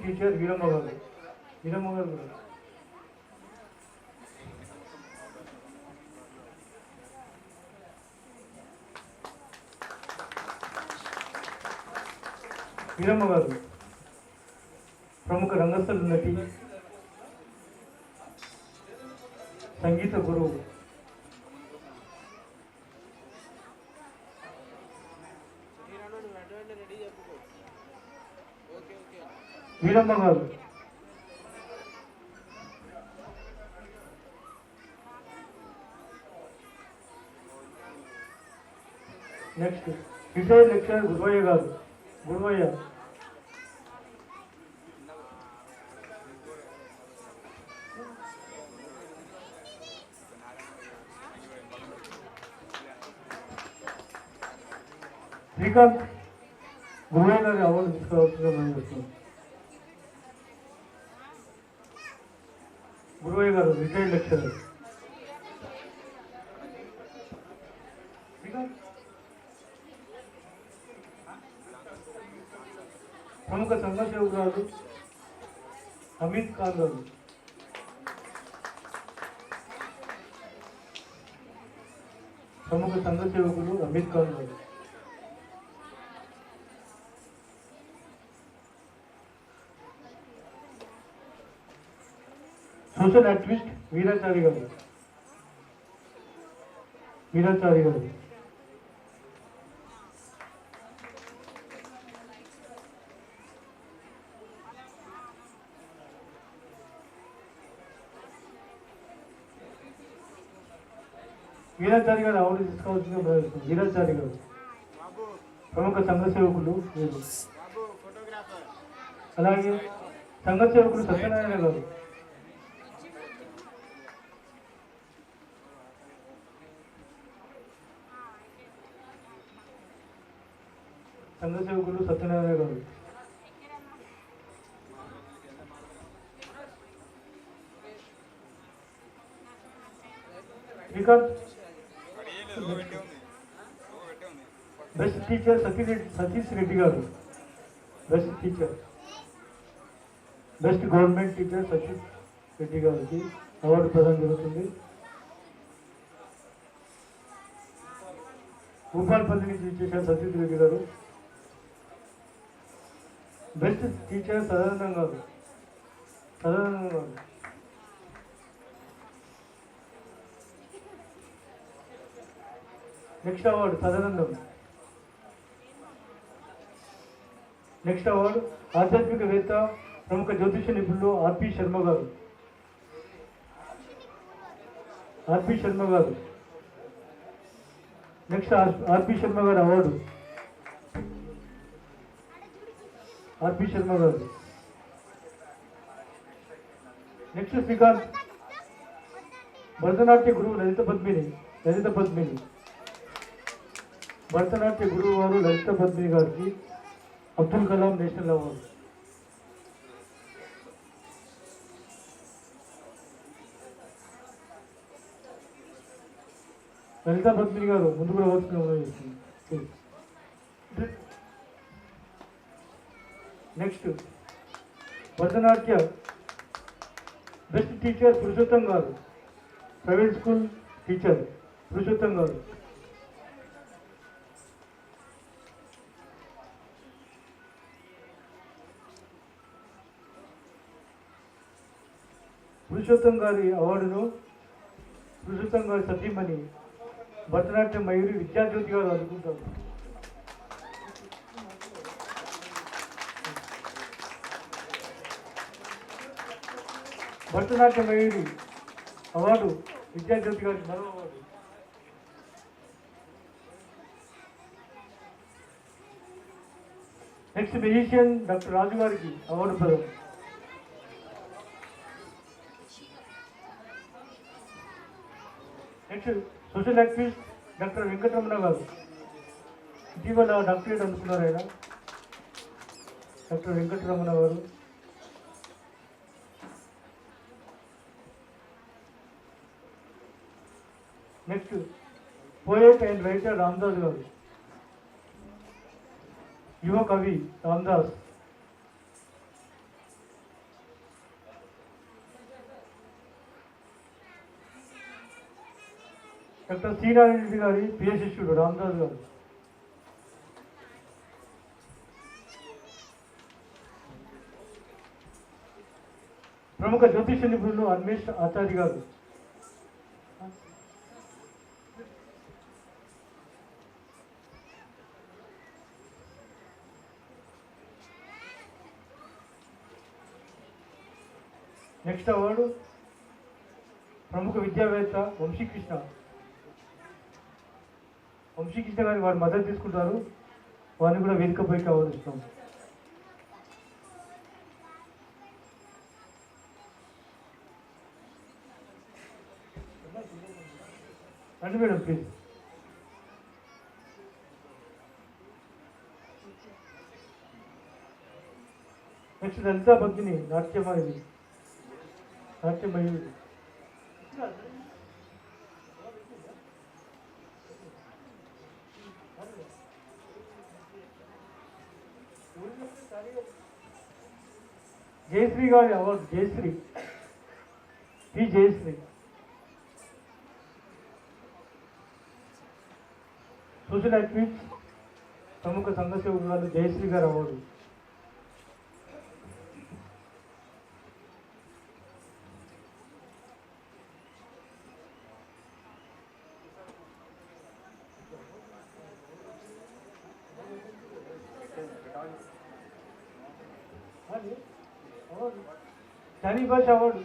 Teacher Veeramma గారు. వీరమ్మ గారు కూడా. వీరమ్మ గారు ప్రముఖ రంగస్థల నటి, సంగీత గురువు. వీరమ్మ గారు నెక్స్ట్ రిటైర్డ్ లెక్చరర్ గురువయ్య గారు. గురువయ్య శ్రీకాంత్ గురువయ్య గారి అవార్డు తీసుకోవాల్సిందిగా మనం చెప్తున్నాం. గురువయ్య గారు రిటైర్డ్ లెక్చరర్. ప్రముఖ సంఘ సేవకురాలు అమిత్ ఖాన్ గారు. ప్రముఖ సంఘ సేవకులు అమిత్ ఖాన్ గారు. సోషల్ యాక్టివిస్ట్ వీరాచారి గారు. వీరాచారి గారు వీరాచారి గారు అవార్డు తీసుకోవాల్సిందిగా ప్రయత్నిస్తుంది. వీరాచారి గారు ప్రముఖ సంఘ సేవకులు. అలాగే సంఘ సేవకులు సత్యనారాయణ గారు. సంఘ సేవకులు సత్యనారాయణ గారు. శ్రీకాంత్ బెస్ట్ టీచర్ సతీష్ రెడ్డి గారు. Best teacher, best government teacher Satish Reddy గారికి అవార్డు ప్రదానం జరుగుతుంది. భూపాలపల్లి నుంచి ఇచ్చేసారు సతీష్ రెడ్డి గారు. బెస్ట్ టీచర్ సదానందం గారు. సదానందం గారు next award Sadanandam. Next award ఆధ్యాత్మికవేత్త, ప్రముఖ జ్యోతిష నిపుణులు ఆర్పి శర్మ గారు. ఆర్పి శర్మ గారు. నెక్స్ట్ ఆర్పి శర్మ గారు అవార్డు. ఆర్పి శర్మ గారు. నెక్స్ట్ శ్రీకాంత్ భరతనాట్య గురువు లలిత పద్మిని. భరతనాట్య గురువు వారు లలిత పద్మిని గారికి అబ్దుల్ కలాం నేషనల్ అవార్డు. లలిత పద్మిని గారు ముందు కూడా వచ్చిన. Next Bharatanatya best teacher Purushottam గారు. ప్రైవేట్ స్కూల్ టీచర్ పురుషోత్తం గారు. పురుషోత్తం గారి అవార్డును పురుషోత్తం గారి సతీమణి భరతనాట్యం మయూరి విద్యాజ్యోతి గారు అందుకుంటారు. భరతనాట్య మయూరి అవార్డు విద్యాజ్యోతి గారికి మరో award. Next musician doctor Raju గారికి అవార్డు ప్రదానం. Next social activist doctor Venkataramana గారు. ఇటీవల డాక్టరేట్ అందుకున్నారు ఆయన. డాక్టర్ వెంకటరమణ గారు. Next poet and writer Ramadas గారు. యువ కవి రామదాస్. డాక్టర్ సి నారాయణ రెడ్డి గారి ప్రియ శిష్యుడు రామదాస్ గారు, ప్రముఖ జ్యోతిష నిపుణులు అన్వేష్ ఆచార్య గారు, నెక్స్ట్ అవార్డు ప్రముఖ విద్యావేత్త వంశీకృష్ణ గారి వారి మద్దతు తీసుకుంటారు. వారిని కూడా వేదికపైకి ఆహ్వానిస్తాం. రండి మేడం ప్లీజ్. నెక్స్ట్ లలితా భక్తిని నాట్యమయుడు జయశ్రీ గారి అవార్డు జయశ్రీ సోషల్ యాక్టివిస్ట్ ప్రముఖ సంఘ సేవకురాలు జయశ్రీ గారి అవార్డు. జానీ భాష అవార్డు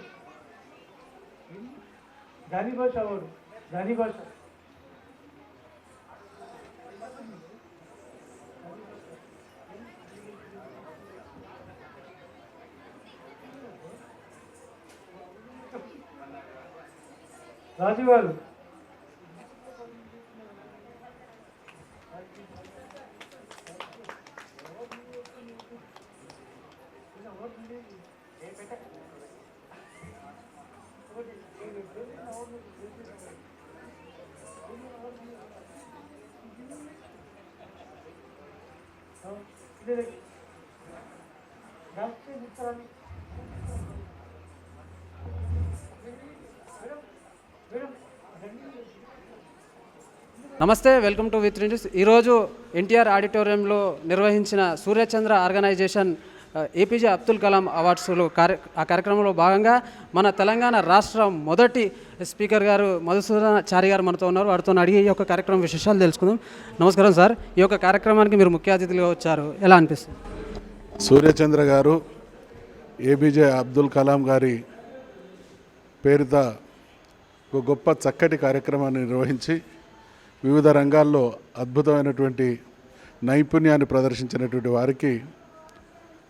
జానీ భాష రాజు గారు నమస్తే, వెల్కమ్ టు విత్ న్యూస్. ఈరోజు ఎన్టీఆర్ ఆడిటోరియంలో నిర్వహించిన సూర్యచంద్ర ఆర్గనైజేషన్ ఏపీజే అబ్దుల్ కలాం అవార్డ్స్లో ఆ కార్యక్రమంలో భాగంగా మన తెలంగాణ రాష్ట్ర మొదటి స్పీకర్ గారు మధుసూదనాచారి గారు మనతో ఉన్నారు. వారితో అడిగి ఈ యొక్క కార్యక్రమం విశేషాలు తెలుసుకుందాం. నమస్కారం సార్, ఈ యొక్క కార్యక్రమానికి మీరు ముఖ్య అతిథులుగా వచ్చారు, ఎలా అనిపిస్తుంది? సూర్యచంద్ర గారు ఏపీజే అబ్దుల్ కలాం గారి పేరుతో ఒక గొప్ప చక్కటి కార్యక్రమాన్ని నిర్వహించి వివిధ రంగాల్లో అద్భుతమైనటువంటి నైపుణ్యాన్ని ప్రదర్శించినటువంటి వారికి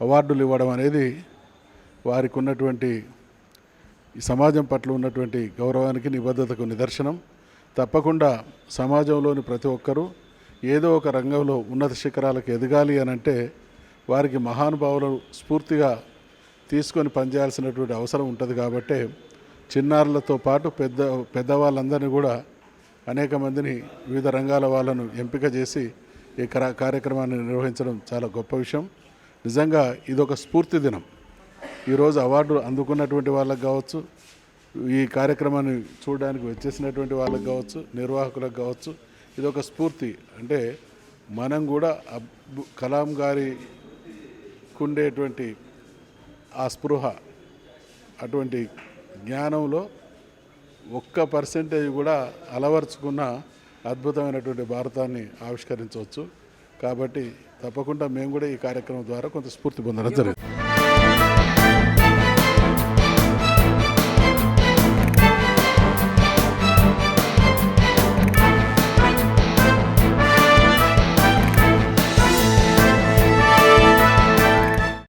అవార్డులు ఇవ్వడం అనేది వారికి ఉన్నటువంటి ఈ సమాజం పట్ల ఉన్నటువంటి గౌరవానికి నిబద్ధతకు నిదర్శనం. తప్పకుండా సమాజంలోని ప్రతి ఒక్కరూ ఏదో ఒక రంగంలో ఉన్నత శిఖరాలకు ఎదగాలి అని అంటే వారికి మహానుభావులు స్ఫూర్తిగా తీసుకొని పనిచేయాల్సినటువంటి అవసరం ఉంటుంది. కాబట్టి చిన్నారులతో పాటు పెద్దవాళ్ళందరినీ కూడా అనేక మందిని వివిధ రంగాల వాళ్ళను ఎంపిక చేసి ఈ కార్యక్రమాన్ని నిర్వహించడం చాలా గొప్ప విషయం. నిజంగా ఇదొక స్ఫూర్తి దినం. ఈరోజు అవార్డు అందుకున్నటువంటి వాళ్ళకు కావచ్చు, ఈ కార్యక్రమాన్ని చూడడానికి వచ్చేసినటువంటి వాళ్ళకు కావచ్చు, నిర్వాహకులకు కావచ్చు, ఇదొక స్ఫూర్తి. అంటే మనం కూడా కలాం గారికి ఉండేటువంటి ఆ స్పృహ, అటువంటి జ్ఞానంలో 1% కూడా అలవర్చుకున్న అద్భుతమైనటువంటి భారతాన్ని ఆవిష్కరించవచ్చు. కాబట్టి తప్పకుండా మేము కూడా ఈ కార్యక్రమం ద్వారా కొంత స్ఫూర్తి పొందడం జరుగుతుంది.